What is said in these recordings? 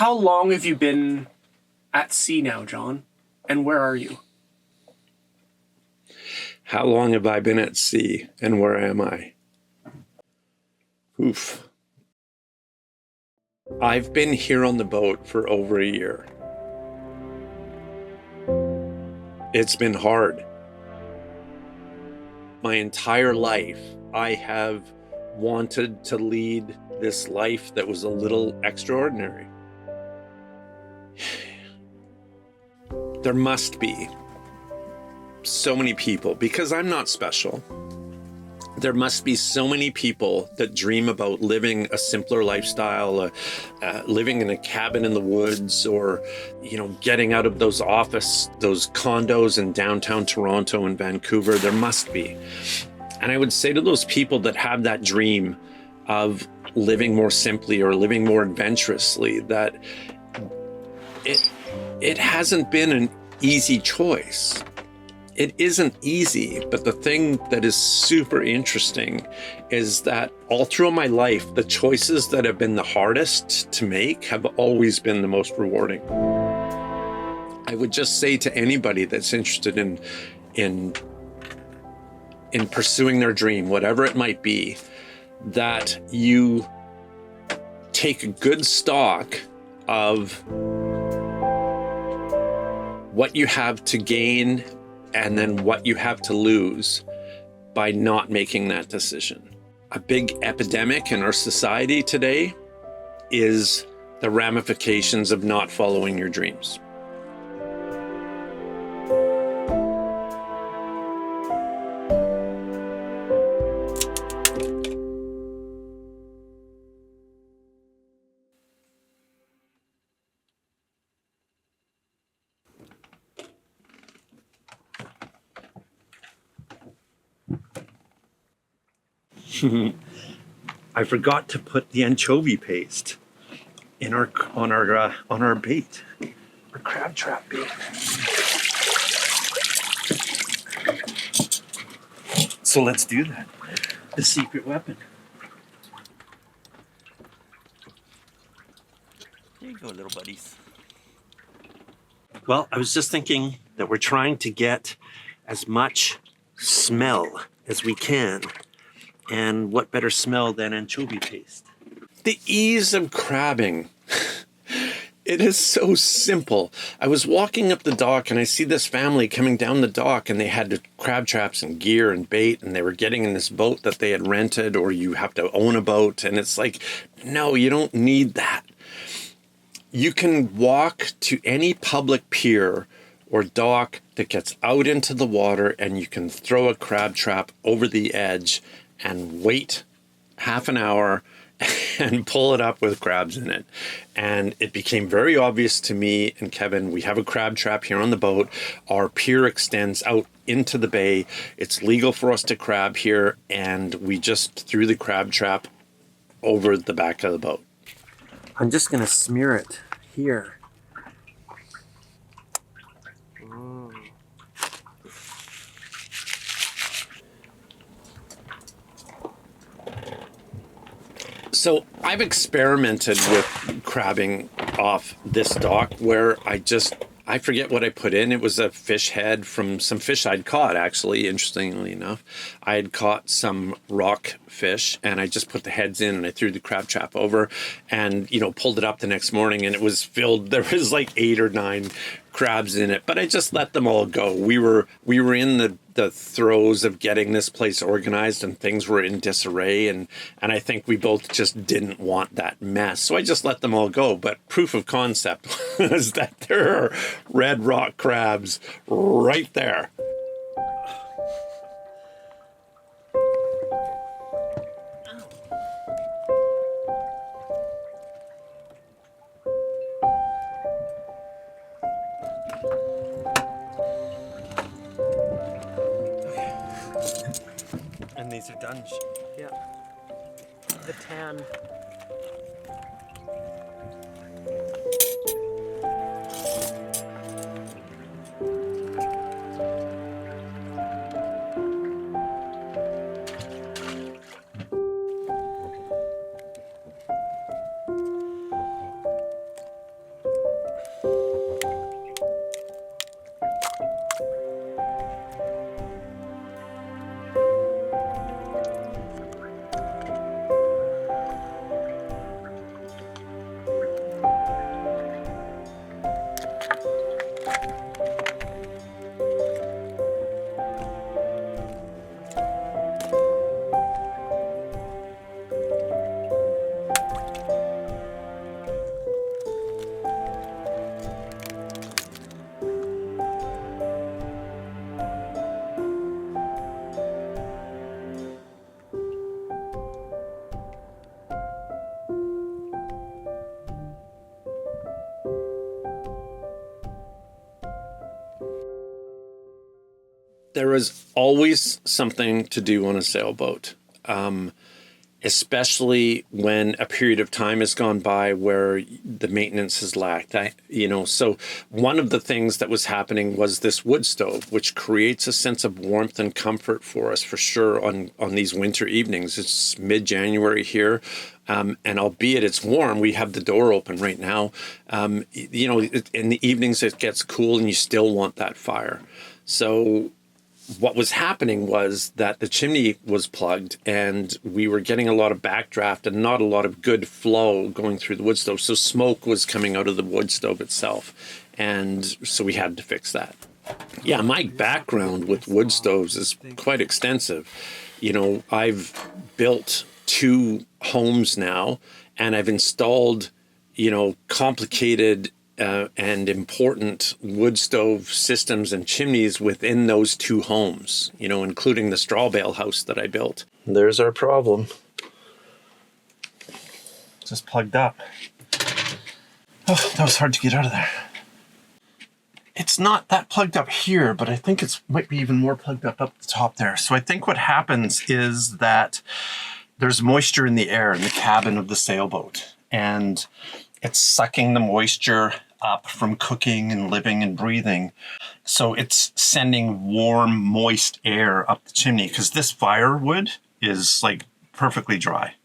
How long have you been at sea now, John? And where are you? How long have I been at sea and where am I? Oof. I've been here on the boat for over a year. It's been hard. My entire life, I have wanted to lead this life that was a little extraordinary. There must be so many people, because I'm not special. There must be so many people that dream about living a simpler lifestyle, living in a cabin in the woods, or, getting out of those condos in downtown Toronto and Vancouver. There must be. And I would say to those people that have that dream of living more simply or living more adventurously, that it hasn't been an easy choice. It isn't easy, but the thing that is super interesting is that all through my life, the choices that have been the hardest to make have always been the most rewarding. I would just say to anybody that's interested in pursuing their dream, whatever it might be, that you take a good stock of what you have to gain and then what you have to lose by not making that decision. A big epidemic in our society today is the ramifications of not following your dreams. I forgot to put the anchovy paste on our bait, our crab trap bait. So let's do that. The secret weapon. There you go, little buddies. Well, I was just thinking that we're trying to get as much smell as we can. And what better smell than anchovy paste? The ease of crabbing. It is so simple. I was walking up the dock and I see this family coming down the dock, and they had crab traps and gear and bait, and they were getting in this boat that they had rented, or you have to own a boat. And it's like, no, you don't need that. You can walk to any public pier or dock that gets out into the water, and you can throw a crab trap over the edge and wait half an hour and pull it up with crabs in it. And it became very obvious to me and Kevin, we have a crab trap here on the boat. Our pier extends out into the bay. It's legal for us to crab here, and we just threw the crab trap over the back of the boat. I'm just going to smear it here. So I've experimented with crabbing off this dock where I forget what I put in. It was a fish head from some fish I'd caught, actually, interestingly enough. I had caught some rock fish, and I just put the heads in, and I threw the crab trap over and, pulled it up the next morning, and it was filled. There was like 8 or 9 crabs in it, but I just let them all go. We were in the throes of getting this place organized, and things were in disarray, and I think we both just didn't want that mess, so I just let them all go. But proof of concept was that there are red rock crabs right there. And these are done. Yeah. The tan. There is always something to do on a sailboat, especially when a period of time has gone by where the maintenance has lacked. So one of the things that was happening was this wood stove, which creates a sense of warmth and comfort for us, for sure, on these winter evenings. It's mid-January here. And albeit it's warm, we have the door open right now. In the evenings it gets cool and you still want that fire. So what was happening was that the chimney was plugged and we were getting a lot of backdraft and not a lot of good flow going through the wood stove. So smoke was coming out of the wood stove itself. And so we had to fix that. Yeah, my background with wood stoves is quite extensive. I've built 2 homes now, and I've installed, complicated and important wood stove systems and chimneys within those 2 homes, including the straw bale house that I built. There's our problem. Just plugged up. Oh, that was hard to get out of there. It's not that plugged up here, but I think it might be even more plugged up the top there. So I think what happens is that there's moisture in the air in the cabin of the sailboat, and it's sucking the moisture up from cooking and living and breathing. So it's sending warm, moist air up the chimney, because this firewood is like perfectly dry.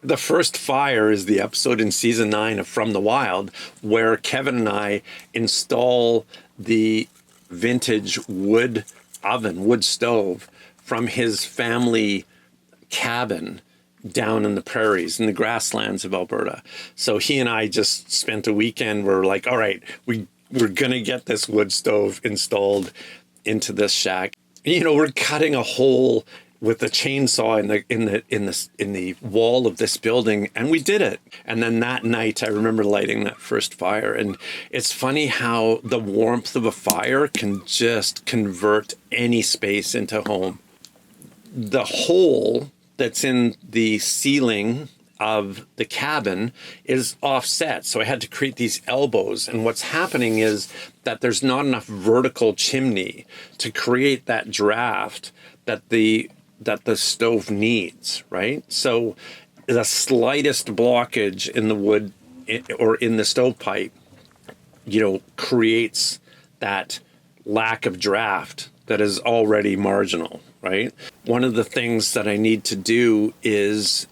The first fire is the episode in season 9 of From the Wild, where Kevin and I install the vintage wood stove from his family cabin down in the prairies, in the grasslands of Alberta. So he and I just spent a weekend. We're like, all right, we're going to get this wood stove installed into this shack. We're cutting a hole with a chainsaw in the wall of this building, and we did it. And then that night, I remember lighting that first fire. And it's funny how the warmth of a fire can just convert any space into home. The hole that's in the ceiling of the cabin is offset. So I had to create these elbows. And what's happening is that there's not enough vertical chimney to create that draft that the stove needs, right? So the slightest blockage in the wood or in the stovepipe, creates that lack of draft that is already marginal, right? One of the things that I need to do is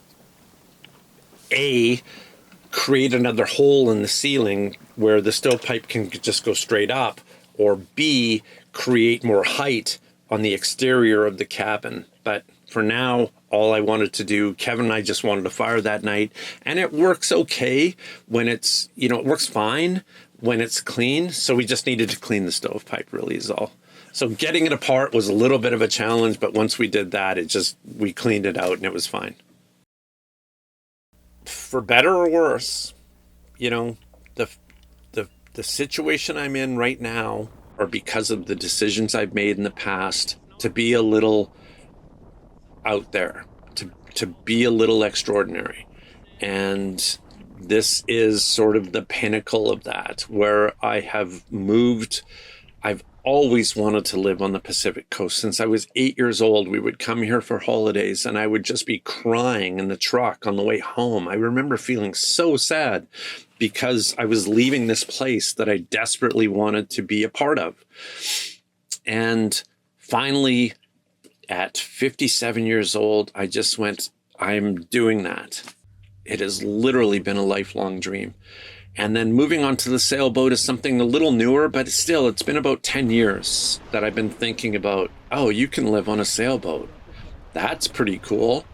create another hole in the ceiling where the stovepipe can just go straight up, or B, create more height on the exterior of the cabin. But for now, all I wanted to do, Kevin and I just wanted to fire that night, and it works okay when it works fine when it's clean. So we just needed to clean the stovepipe, really is all. So getting it apart was a little bit of a challenge, but once we did that, we cleaned it out and it was fine. For better or worse, the situation I'm in right now, or because of the decisions I've made in the past to be a little out there, to be a little extraordinary. And this is sort of the pinnacle of that, where I have moved. I've always wanted to live on the Pacific coast. Since I was 8 years old, we would come here for holidays and I would just be crying in the truck on the way home. I remember feeling so sad because I was leaving this place that I desperately wanted to be a part of. And finally, at 57 years old, I just went, I'm doing that. It has literally been a lifelong dream. And then moving on to the sailboat is something a little newer, but it's been about 10 years that I've been thinking about, you can live on a sailboat. That's pretty cool.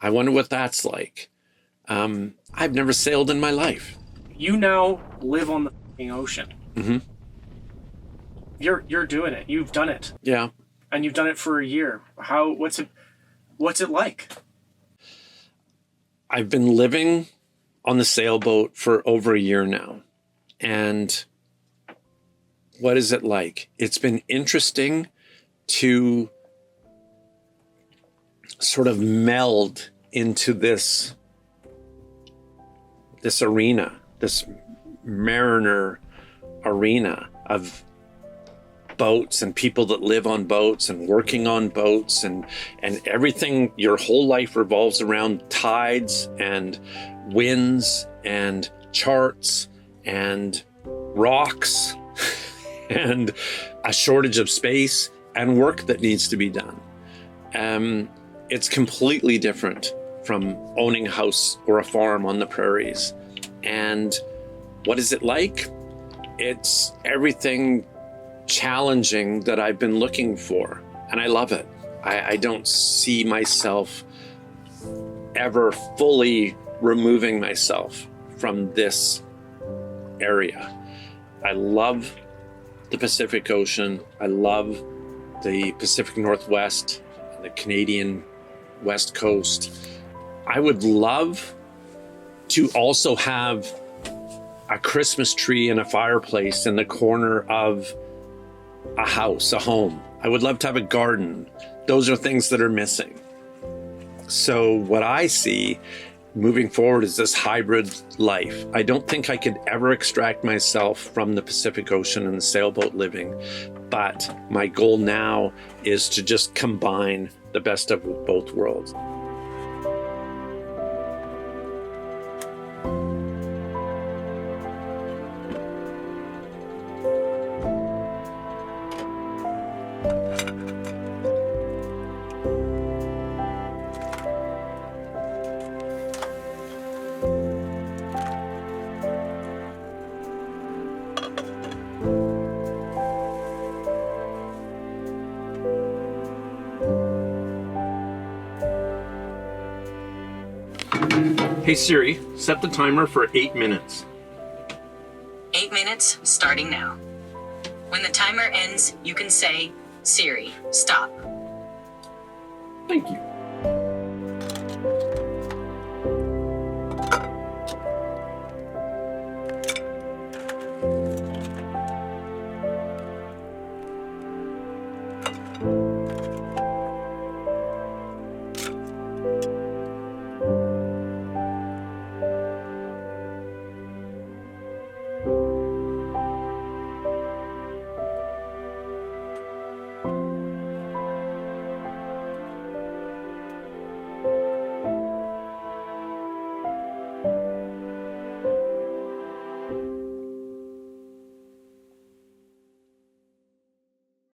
I wonder what that's like. I've never sailed in my life. You now live on the ocean. Mm-hmm. You're doing it. You've done it. Yeah. And you've done it for a year. What's it like? I've been living on the sailboat for over a year now. And what is it like? It's been interesting to sort of meld into this arena, this mariner arena of boats and people that live on boats and working on boats and everything. Your whole life revolves around tides and winds and charts and rocks and a shortage of space and work that needs to be done. It's completely different from owning a house or a farm on the prairies. And what is it like? It's everything challenging that I've been looking for, and I love it. I don't see myself ever fully removing myself from this area. I love the Pacific Ocean. I love the Pacific Northwest, the Canadian West Coast. I would love to also have a Christmas tree and a fireplace in the corner of a house, a home. I would love to have a garden. Those are things that are missing. So what I see moving forward is this hybrid life. I don't think I could ever extract myself from the Pacific Ocean and the sailboat living, but my goal now is to just combine the best of both worlds. Hey Siri, set the timer for 8 minutes. 8 minutes, starting now. When the timer ends, you can say, Siri, stop. Thank you.